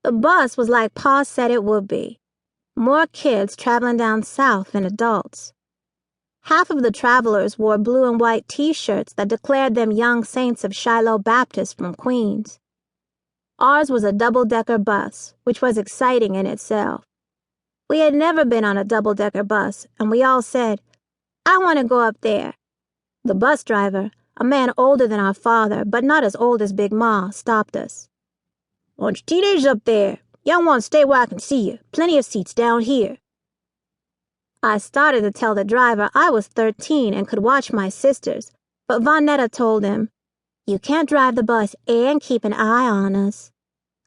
The bus was like Pa said it would be. More kids traveling down south than adults. Half of the travelers wore blue and white T-shirts that declared them young saints of Shiloh Baptist from Queens. Ours was a double-decker bus, which was exciting in itself. We had never been on a double-decker bus, and we all said, "I want to go up there." The bus driver, a man older than our father, but not as old as Big Ma, stopped us. "Bunch of teenagers up there. Y'all want to stay where I can see you. Plenty of seats down here." I started to tell the driver I was 13 and could watch my sisters, but Vonetta told him, "You can't drive the bus and keep an eye on us."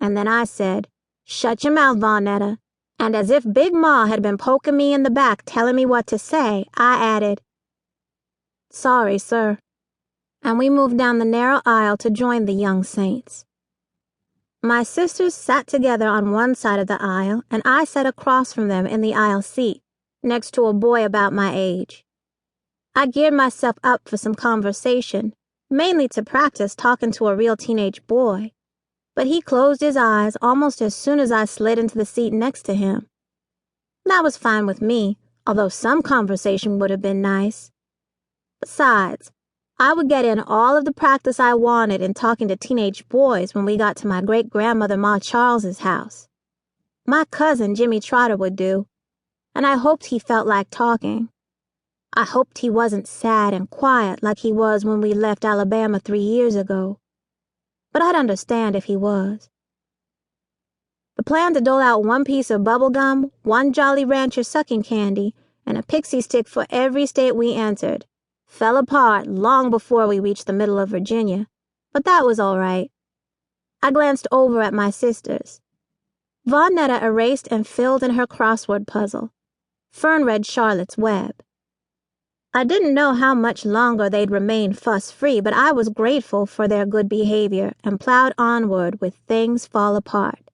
And then I said, "Shut your mouth, Vonetta." And as if Big Ma had been poking me in the back telling me what to say, I added, "Sorry, sir." And we moved down the narrow aisle to join the young saints. My sisters sat together on one side of the aisle, and I sat across from them in the aisle seat, next to a boy about my age. I geared myself up for some conversation, mainly to practice talking to a real teenage boy, but he closed his eyes almost as soon as I slid into the seat next to him. That was fine with me, although some conversation would have been nice. Besides, I would get in all of the practice I wanted in talking to teenage boys when we got to my great-grandmother Ma Charles's house. My cousin Jimmy Trotter would do, and I hoped he felt like talking. I hoped he wasn't sad and quiet like he was when we left Alabama 3 years ago. But I'd understand if he was. The plan to dole out 1 piece of bubble gum, 1 Jolly Rancher sucking candy, and a pixie stick for every state we entered fell apart long before we reached the middle of Virginia, but that was all right. I glanced over at my sisters. Vonetta erased and filled in her crossword puzzle. Fern read Charlotte's Web. I didn't know how much longer they'd remain fuss-free, but I was grateful for their good behavior and plowed onward with Things Fall Apart.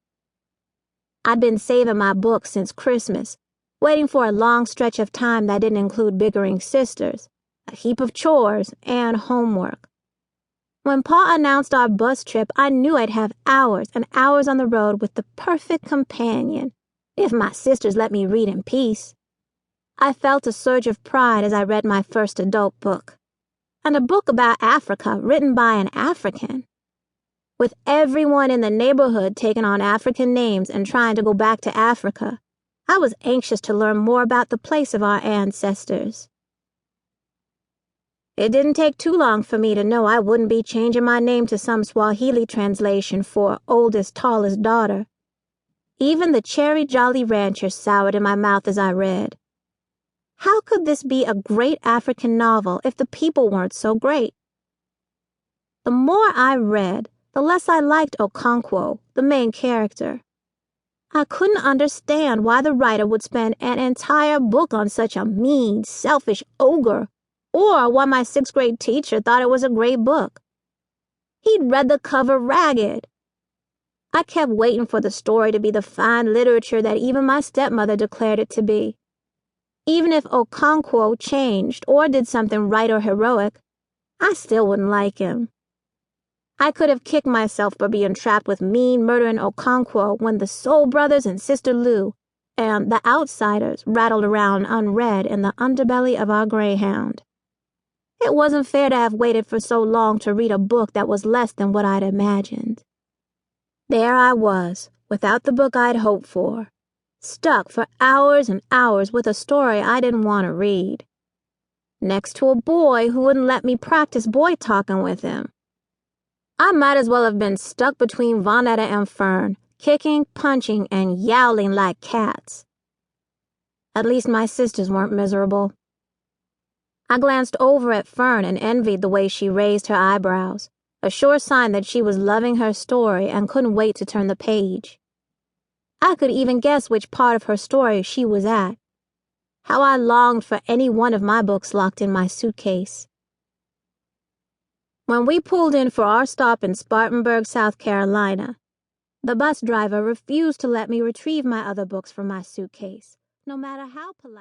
I'd been saving my books since Christmas, waiting for a long stretch of time that didn't include bickering sisters, a heap of chores, and homework. When Pa announced our bus trip, I knew I'd have hours and hours on the road with the perfect companion, if my sisters let me read in peace. I felt a surge of pride as I read my first adult book, and a book about Africa written by an African. With everyone in the neighborhood taking on African names and trying to go back to Africa, I was anxious to learn more about the place of our ancestors. It didn't take too long for me to know I wouldn't be changing my name to some Swahili translation for oldest, tallest daughter. Even the cherry Jolly Rancher soured in my mouth as I read. How could this be a great African novel if the people weren't so great? The more I read, the less I liked Okonkwo, the main character. I couldn't understand why the writer would spend an entire book on such a mean, selfish ogre, or why my 6th grade teacher thought it was a great book. He'd read the cover ragged. I kept waiting for the story to be the fine literature that even my stepmother declared it to be. Even if Okonkwo changed or did something right or heroic, I still wouldn't like him. I could have kicked myself for being trapped with mean, murdering Okonkwo when the Soul Brothers and Sister Lou and The Outsiders rattled around unread in the underbelly of our greyhound. It wasn't fair to have waited for so long to read a book that was less than what I'd imagined. There I was, without the book I'd hoped for, stuck for hours and hours with a story I didn't want to read, next to a boy who wouldn't let me practice boy talking with him. I might as well have been stuck between Vonetta and Fern, kicking, punching, and yowling like cats. At least my sisters weren't miserable. I glanced over at Fern and envied the way she raised her eyebrows, a sure sign that she was loving her story and couldn't wait to turn the page. I could even guess which part of her story she was at. How I longed for any one of my books locked in my suitcase. When we pulled in for our stop in Spartanburg, South Carolina, the bus driver refused to let me retrieve my other books from my suitcase, no matter how polite.